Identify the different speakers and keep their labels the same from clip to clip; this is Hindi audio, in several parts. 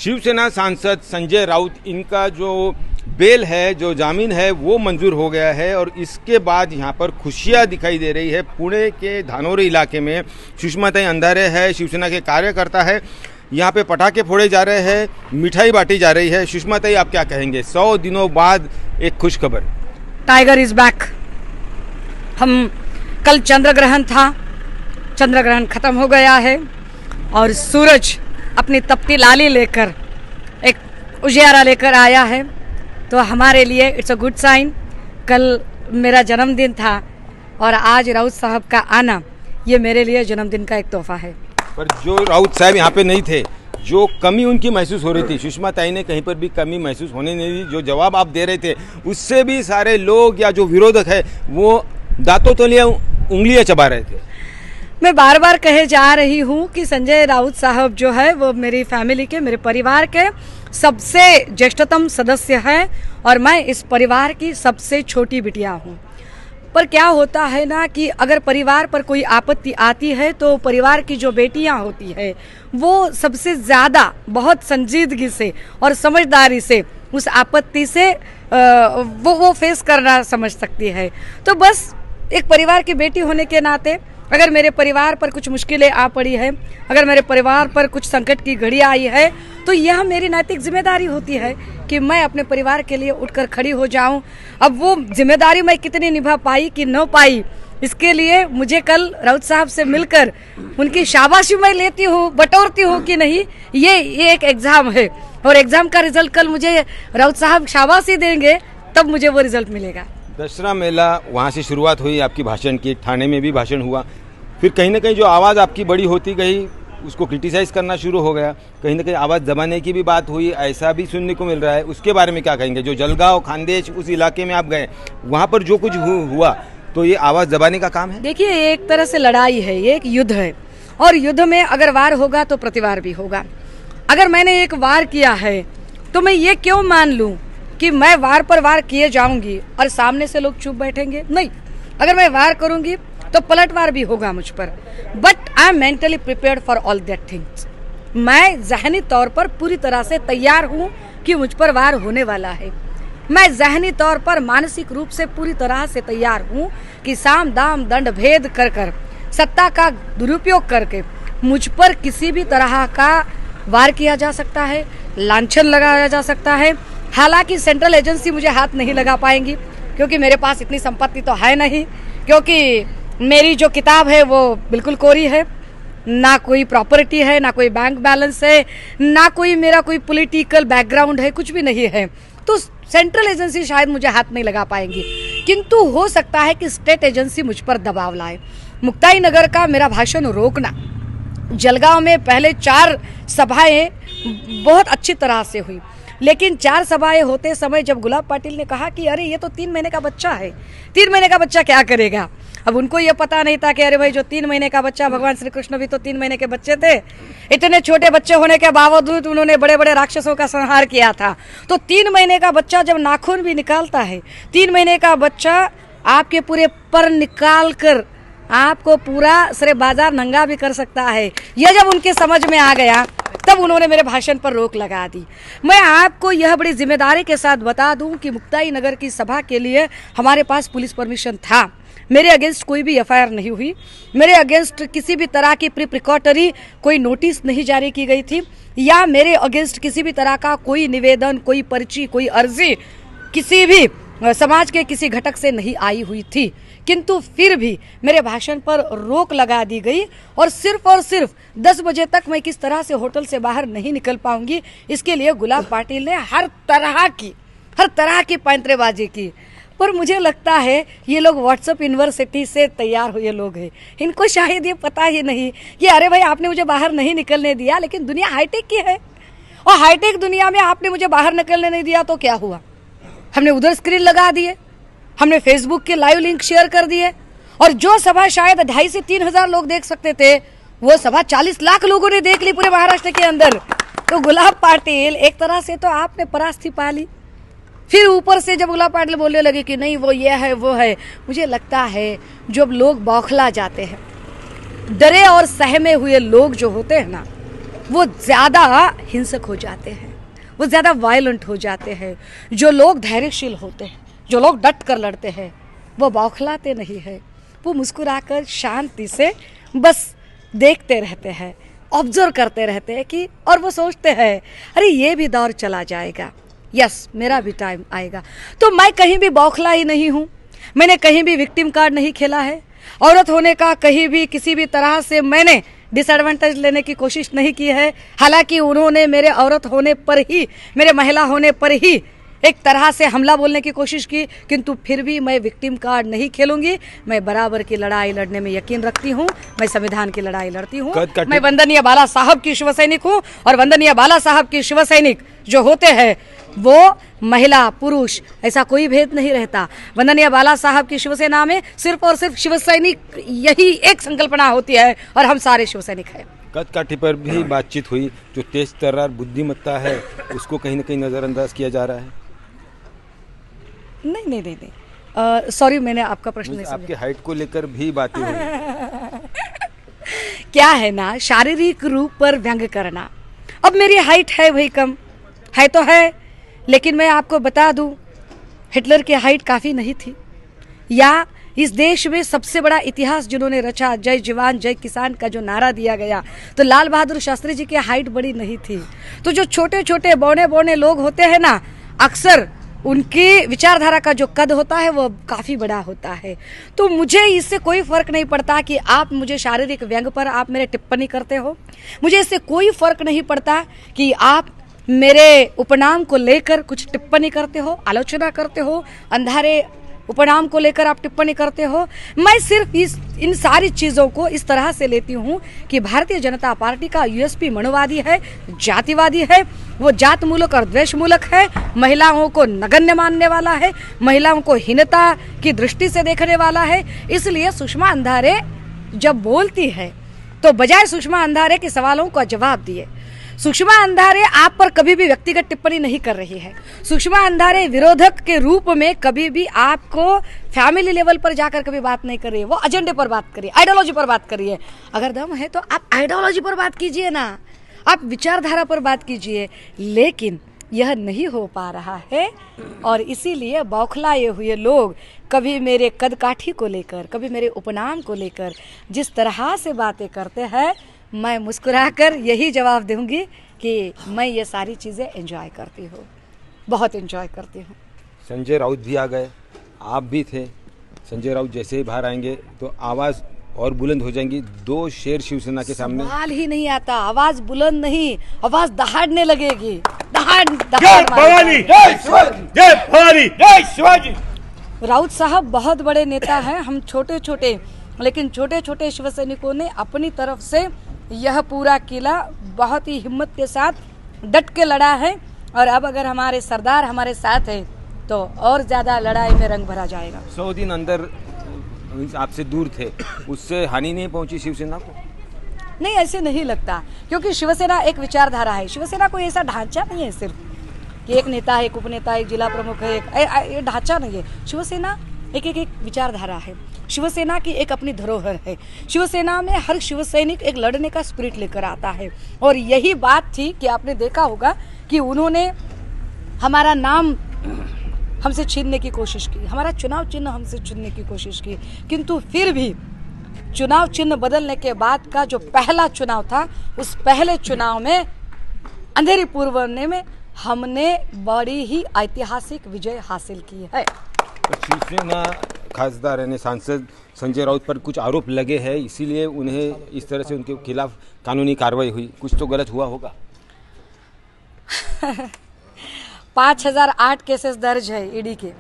Speaker 1: शिवसेना सांसद संजय राउत, इनका जो बेल है, जो जामीन है, वो मंजूर हो गया है और इसके बाद यहाँ पर खुशियाँ दिखाई दे रही है। पुणे के धानोरी इलाके में सुषमाताई अंधारे है, शिवसेना के कार्यकर्ता है, यहाँ पे पटाखे फोड़े जा रहे हैं, मिठाई बांटी जा रही है। सुषमाताई, आप क्या कहेंगे? 100 दिनों बाद एक खुश खबर,
Speaker 2: टाइगर इज बैक। हम कल चंद्र ग्रहण था, चंद्र ग्रहण खत्म हो गया है और सूरज अपनी तपती लाली लेकर एक उजियारा लेकर आया है, तो हमारे लिए इट्स अ गुड साइन। कल मेरा जन्मदिन था और आज राउत साहब का आना ये मेरे लिए जन्मदिन का एक तोहफा है।
Speaker 1: पर जो राउत साहब यहाँ पे नहीं थे, जो कमी उनकी महसूस हो रही थी, सुषमाताई ने कहीं पर भी कमी महसूस होने नहीं दी। जो जवाब आप दे रहे थे उससे भी सारे लोग या जो विरोधक है वो दांतों तले उंगलियां चबा रहे थे।
Speaker 2: मैं बार बार कहे जा रही हूँ कि संजय राउत साहब जो है वो मेरी फैमिली के, मेरे परिवार के सबसे ज्येष्ठतम सदस्य हैं और मैं इस परिवार की सबसे छोटी बिटिया हूँ। पर क्या होता है ना कि अगर परिवार पर कोई आपत्ति आती है तो परिवार की जो बेटियां होती है वो सबसे ज़्यादा बहुत संजीदगी से और समझदारी से उस आपत्ति से वो फेस करना समझ सकती है। तो बस एक परिवार की बेटी होने के नाते अगर मेरे परिवार पर कुछ मुश्किलें आ पड़ी है, अगर मेरे परिवार पर कुछ संकट की घड़ी आई है, तो यह मेरी नैतिक जिम्मेदारी होती है कि मैं अपने परिवार के लिए उठकर खड़ी हो जाऊं। अब वो जिम्मेदारी मैं कितनी निभा पाई कि न पाई, इसके लिए मुझे कल राउत साहब से मिलकर उनकी शाबाशी मैं लेती हूँ, बटोरती हूँ कि नहीं, ये एक एग्जाम है और एग्जाम का रिजल्ट कल मुझे राउत साहब शाबाशी देंगे, तब मुझे वो रिजल्ट मिलेगा।
Speaker 1: दशहरा मेला वहाँ से शुरुआत हुई आपकी भाषण की, थाने में भी भाषण हुआ, फिर कहीं ना कहीं जो आवाज़ आपकी बड़ी होती गई उसको क्रिटिसाइज़ करना शुरू हो गया, कहीं ना कहीं आवाज़ दबाने की भी बात हुई, ऐसा भी सुनने को मिल रहा है। उसके बारे में क्या कहेंगे? जो जलगांव, खानदेश, उस इलाके में आप गए, वहाँ पर जो कुछ हुआ, तो ये आवाज़ दबाने का काम है?
Speaker 2: देखिए, ये एक तरह से लड़ाई है, ये एक युद्ध है और युद्ध में अगर वार होगा तो प्रतिवार भी होगा। अगर मैंने एक वार किया है तो मैं ये क्यों मान लूँ कि मैं वार पर वार किए जाऊंगी और सामने से लोग चुप बैठेंगे? नहीं, अगर मैं वार करूंगी तो पलटवार भी होगा मुझ पर। But I am mentally prepared for all that things. मैं ज़हनी तौर पर पूरी तरह से तैयार हूँ कि मुझ पर वार होने वाला है। मैं ज़हनी तौर पर, मानसिक रूप से पूरी तरह से तैयार हूँ कि साम दाम दंड भेद कर कर सत्ता का दुरुपयोग करके मुझ पर किसी भी तरह का वार किया जा सकता है, लांछन लगाया जा सकता है। हालांकि सेंट्रल एजेंसी मुझे हाथ नहीं लगा पाएंगी क्योंकि मेरे पास इतनी संपत्ति तो है नहीं, क्योंकि मेरी जो किताब है वो बिल्कुल कोरी है, ना कोई प्रॉपर्टी है, ना कोई बैंक बैलेंस है, ना कोई मेरा कोई पॉलिटिकल बैकग्राउंड है, कुछ भी नहीं है। तो सेंट्रल एजेंसी शायद मुझे हाथ नहीं लगा पाएंगी, किंतु हो सकता है कि स्टेट एजेंसी मुझ पर दबाव लाए। मुक्ताई नगर का मेरा भाषण रोकना, जलगांव में पहले 4 सभाएं बहुत अच्छी तरह से हुई, लेकिन 4 सभाएं होते समय जब गुलाब पाटिल ने कहा कि अरे ये तो 3 महीने का बच्चा है, 3 महीने का बच्चा क्या करेगा। अब उनको ये पता नहीं था कि अरे भाई, जो 3 महीने का बच्चा, भगवान श्री कृष्ण भी तो 3 महीने के बच्चे थे। इतने छोटे बच्चे होने के बावजूद उन्होंने बड़े बड़े राक्षसों का संहार किया था। तो 3 महीने का बच्चा जब नाखून भी निकालता है, 3 महीने का बच्चा आपके पूरे पर निकाल कर आपको पूरा सरे बाजार नंगा भी कर सकता है। यह जब उनके समझ में आ गया तब उन्होंने मेरे भाषण पर रोक लगा दी। मैं आपको यह बड़ी जिम्मेदारी के साथ बता दूं कि मुक्ताई नगर की सभा के लिए हमारे पास पुलिस परमिशन था। मेरे अगेंस्ट कोई भी एफआईआर नहीं हुई, मेरे अगेंस्ट किसी भी तरह की प्रिकॉटरी कोई नोटिस नहीं जारी की गई थी, या मेरे अगेंस्ट किसी भी तरह का कोई निवेदन, कोई पर्ची, कोई अर्जी किसी भी समाज के किसी घटक से नहीं आई हुई थी। किंतु फिर भी मेरे भाषण पर रोक लगा दी गई और सिर्फ 10 बजे तक मैं किस तरह से होटल से बाहर नहीं निकल पाऊंगी, इसके लिए गुलाब पाटिल ने हर तरह की पैंतरेबाजी की। पर मुझे लगता है ये लोग व्हाट्सएप यूनिवर्सिटी से तैयार हुए लोग हैं, इनको शायद ये पता ही नहीं कि अरे भाई, आपने मुझे बाहर नहीं निकलने दिया, लेकिन दुनिया हाईटेक की है और हाईटेक दुनिया में आपने मुझे बाहर निकलने नहीं दिया तो क्या हुआ? हमने उधर स्क्रीन लगा दिए, हमने फेसबुक के लाइव लिंक शेयर कर दिए और जो सभा शायद 2,500 से 3,000 लोग देख सकते थे, वो सभा 40 लाख लोगों ने देख ली पूरे महाराष्ट्र के अंदर। तो गुलाब पाटिल, एक तरह से तो आपने परास्ती पा ली। फिर ऊपर से जब गुलाब पाटिल बोलने लगे कि नहीं वो ये है वो है, मुझे लगता है जब लोग बौखला जाते हैं, डरे और सहमे हुए लोग जो होते हैं ना, वो ज़्यादा हिंसक हो जाते हैं, वो ज़्यादा वायलेंट हो जाते हैं। जो लोग धैर्यशील होते हैं, जो लोग डट कर लड़ते हैं, वो बौखलाते नहीं है, वो मुस्कुराकर शांति से बस देखते रहते हैं, ऑब्जर्व करते रहते हैं कि, और वो सोचते हैं अरे ये भी दौर चला जाएगा, यस मेरा भी टाइम आएगा। तो मैं कहीं भी बौखला ही नहीं हूँ, मैंने कहीं भी विक्टिम कार्ड नहीं खेला है। औरत होने का कहीं भी किसी भी तरह से मैंने डिसएडवांटेज लेने की कोशिश नहीं की है। हालांकि उन्होंने मेरे औरत होने पर ही, मेरे महिला होने पर ही एक तरह से हमला बोलने की कोशिश की, किंतु फिर भी मैं विक्टिम कार्ड नहीं खेलूंगी। मैं बराबर की लड़ाई लड़ने में यकीन रखती हूँ, मैं संविधान की लड़ाई लड़ती हूँ। मैं वंदनीय बाला साहब की शिव सैनिक हूँ, और वंदनीय बाला साहब की शिव सैनिक जो होते हैं वो महिला पुरुष ऐसा कोई भेद नहीं रहता। वंदनीय बाला साहब की शिवसेना में सिर्फ और सिर्फ शिव सैनिक यही एक संकल्पना होती है, और हम सारे शिव सैनिक हैं।
Speaker 1: कद काठी पर भी बातचीत हुई, जो तेज तर्रार बुद्धिमत्ता है उसको कहीं ना कहीं नजरअंदाज किया जा रहा है।
Speaker 2: नहीं, सॉरी मैंने आपका प्रश्न नहीं समझा।
Speaker 1: आपके हाइट को लेकर भी बातें हुई।
Speaker 2: क्या है ना, शारीरिक रूप पर व्यंग करना। अब मेरी हाइट है वही कम है तो है, लेकिन मैं आपको बता दूं हिटलर की हाइट काफ़ी नहीं थी। या इस देश में सबसे बड़ा इतिहास जिन्होंने रचा, जय जवान जय किसान का जो नारा दिया गया, तो लाल बहादुर शास्त्री जी की हाइट बड़ी नहीं थी। तो जो छोटे छोटे बौने बौने लोग होते हैं ना, अक्सर उनकी विचारधारा का जो कद होता है वो काफ़ी बड़ा होता है। तो मुझे इससे कोई फर्क नहीं पड़ता कि आप मुझे शारीरिक व्यंग पर आप मेरे टिप्पणी करते हो। मुझे इससे कोई फर्क नहीं पड़ता कि आप मेरे उपनाम को लेकर कुछ टिप्पणी करते हो, आलोचना करते हो, अंधारे उपनाम को लेकर आप टिप्पणी करते हो। मैं सिर्फ इन सारी चीज़ों को इस तरह से लेती हूँ कि भारतीय जनता पार्टी का यूएसपी मनुवादी है, जातिवादी है, वो जात मूलक और द्वेष मूलक है, महिलाओं को नगण्य मानने वाला है, महिलाओं को हीनता की दृष्टि से देखने वाला है। इसलिए सुषमा अंधारे जब बोलती है तो बजाय सुषमा अंधारे के सवालों का जवाब दिए। सुषमा अंधारे आप पर कभी भी व्यक्तिगत टिप्पणी नहीं कर रही है। सुषमा अंधारे विरोधक के रूप में कभी भी आपको फैमिली लेवल पर जाकर कभी बात नहीं कर रही है। वो एजेंडे पर बात करिए, आइडियोलॉजी पर बात करिए। अगर दम है तो आप आइडियोलॉजी पर बात कीजिए ना, आप विचारधारा पर बात कीजिए। लेकिन यह नहीं हो पा रहा है, और इसीलिए बौखलाए हुए लोग कभी मेरे कद काठी को लेकर, कभी मेरे उपनाम को लेकर जिस तरह से बातें करते हैं, मैं मुस्कुराकर यही जवाब दूंगी कि मैं ये सारी चीज़ें एंजॉय करती हूँ, बहुत एंजॉय करती हूँ।
Speaker 1: संजय राउत भी आ गए, आप भी थे। संजय राउत जैसे ही बाहर आएंगे तो आवाज़ और बुलंद हो जाएंगी। दो शेर शिवसेना के सामने,
Speaker 2: सवाल ही नहीं आता। आवाज़ बुलंद नहीं, आवाज़ दहाड़ने लगेगी। राउत साहब बहुत बड़े नेता हैं, हम छोटे छोटे, लेकिन छोटे छोटे शिव सैनिकों ने अपनी तरफ से यह पूरा किला बहुत ही हिम्मत के साथ डट के लड़ा है। और अब अगर हमारे सरदार हमारे साथ है तो और ज़्यादा लड़ाई में रंग भरा जाएगा।
Speaker 1: 100 दिन अंदर आपसे दूर थे, उससे हानि नहीं पहुंची शिवसेना को?
Speaker 2: नहीं, ऐसे नहीं लगता, क्योंकि शिवसेना एक विचारधारा है। शिवसेना कोई ऐसा ढांचा नहीं है सिर्फ कि एक नेता है, एक उपनेता है, एक जिला प्रमुख है, ये ढांचा नहीं है। शिवसेना एक विचारधारा है। शिवसेना की एक अपनी धरोहर है। शिवसेना में हर शिव सैनिक एक लड़ने का स्पिरिट लेकर आता है। और यही बात थी कि आपने देखा होगा कि उन्होंने हमारा नाम हमसे छीनने की कोशिश की, हमारा चुनाव चिन्ह हमसे छीनने की कोशिश की, किंतु फिर भी चुनाव चिन्ह बदलने के बाद का जो पहला चुनाव था, उस पहले चुनाव में अंधेरी पूर्वने में हमने बड़ी ही ऐतिहासिक विजय हासिल की है।
Speaker 1: शिवसेना खासदार यानी सांसद संजय राउत पर कुछ आरोप लगे हैं, इसीलिए उन्हें इस तरह से उनके खिलाफ कानूनी कार्रवाई हुई। कुछ तो गलत हुआ होगा।
Speaker 2: 5008 केसेस दर्ज है ईडी के।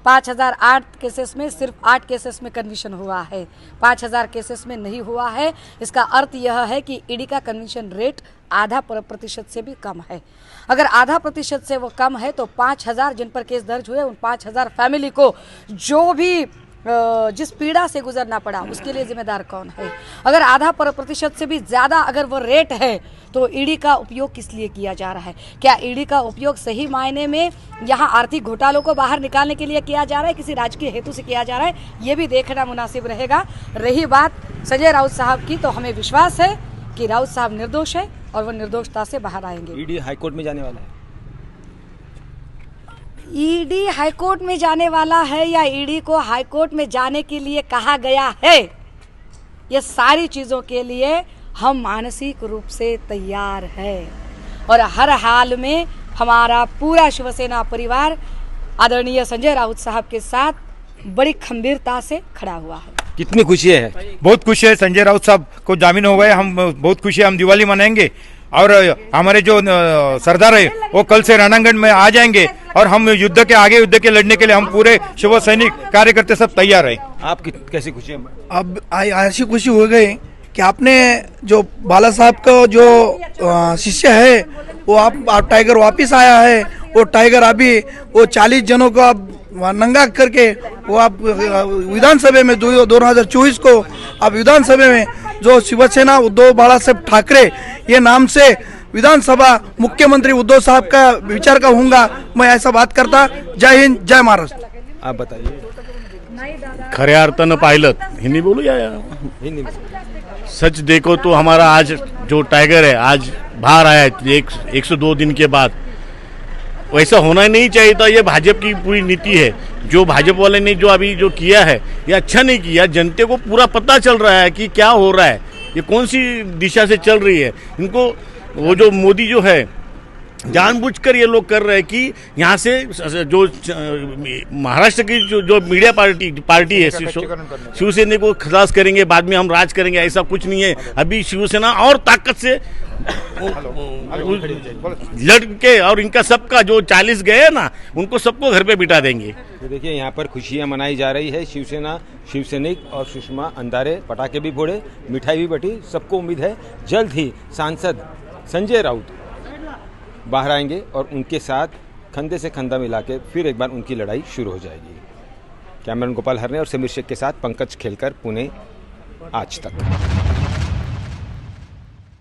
Speaker 2: 5008 केसेस में सिर्फ 8 केसेस में कन्विक्शन हुआ है, 5000 केसेस में नहीं हुआ है। इसका अर्थ यह है कि ईडी का कन्विक्शन रेट % से भी कम है। अगर % से वो कम है तो 5000 जिन पर केस दर्ज हुए, उन 5000 फैमिली को जो भी जिस पीड़ा से गुजरना पड़ा उसके लिए जिम्मेदार कौन है? अगर % से भी ज़्यादा अगर वो रेट है तो ईडी का उपयोग किस लिए किया जा रहा है? क्या ईडी का उपयोग सही मायने में यहाँ आर्थिक घोटालों को बाहर निकालने के लिए किया जा रहा है, किसी राजकीय हेतु से किया जा रहा है? ये भी देखना मुनासिब रहेगा। रही बात संजय राउत साहब की, तो हमें विश्वास है कि राउत साहब निर्दोष है, और वो निर्दोषता से बाहर आएंगे।
Speaker 1: ईडी हाईकोर्ट में जाने वाला है?
Speaker 2: ईडी हाईकोर्ट में जाने वाला है या ईडी को हाईकोर्ट में जाने के लिए कहा गया है, ये सारी चीज़ों के लिए हम मानसिक रूप से तैयार है और हर हाल में हमारा पूरा शिवसेना परिवार आदरणीय संजय राउत साहब के साथ बड़ी खंभीरता से खड़ा हुआ है।
Speaker 1: कितनी खुशी है?
Speaker 3: बहुत खुशी है, संजय राउत साहब को जामीन हो गए, हम बहुत खुशी है। हम दिवाली मनाएंगे और हमारे जो सरदार है वो कल से रणांगण में आ जाएंगे और हम युद्ध के आगे युद्ध के लड़ने के लिए हम पूरे शिव सैनिक कार्यकर्ता सब तैयार है।
Speaker 1: आप कैसी खुशी है?
Speaker 4: अब ऐसी खुशी हो गई कि आपने जो बाला साहब का जो शिष्य है वो आप टाइगर वापिस आया है। वो टाइगर अभी वो 40 जनों को आप नंगा करके वो आप विधानसभा में 2024 को आप विधानसभा में जो शिवसेना उद्धव बाला साहब ठाकरे ये नाम से विधानसभा मुख्यमंत्री उद्धव साहब का विचार का होऊंगा, मैं ऐसा बात करता। जय हिंद, जय महाराष्ट्र।
Speaker 1: आप बताइए।
Speaker 5: खऱ्या अर्थानं पाहिलं, हिंदी बोलू या
Speaker 1: हिंदी में।
Speaker 5: सच देखो तो हमारा आज जो टाइगर है आज बाहर आया है 102 दिन के बाद। वैसा होना ही नहीं चाहिए था। ये भाजपा की पूरी नीति है। जो भाजपा वाले ने जो अभी जो किया है ये अच्छा नहीं किया। जनता को पूरा पता चल रहा है कि क्या हो रहा है, ये कौन सी दिशा से चल रही है। इनको वो जो मोदी जो है जानबूझकर ये लोग कर रहे हैं कि यहाँ से जो महाराष्ट्र की जो मीडिया पार्टी है शिवसेना को खलास करेंगे, बाद में हम राज करेंगे, ऐसा कुछ नहीं है। अभी शिवसेना और ताकत से लड़के और इनका सबका जो 40 गए ना उनको सबको घर पे बिठा देंगे।
Speaker 1: तो देखिए यहाँ पर खुशियाँ मनाई जा रही है। शिवसेना, शिवसैनिक और सुषमा अंधारे पटाखे भी फोड़े, मिठाई भी बटी। सबको उम्मीद है जल्द ही सांसद संजय राउत बाहर आएंगे और उनके साथ कंधे से कंधा मिला के फिर एक बार उनकी लड़ाई शुरू हो जाएगी। कैमरामैन गोपाल हरने और समीर शेख के साथ पंकज खेलकर, पुणे, आज तक।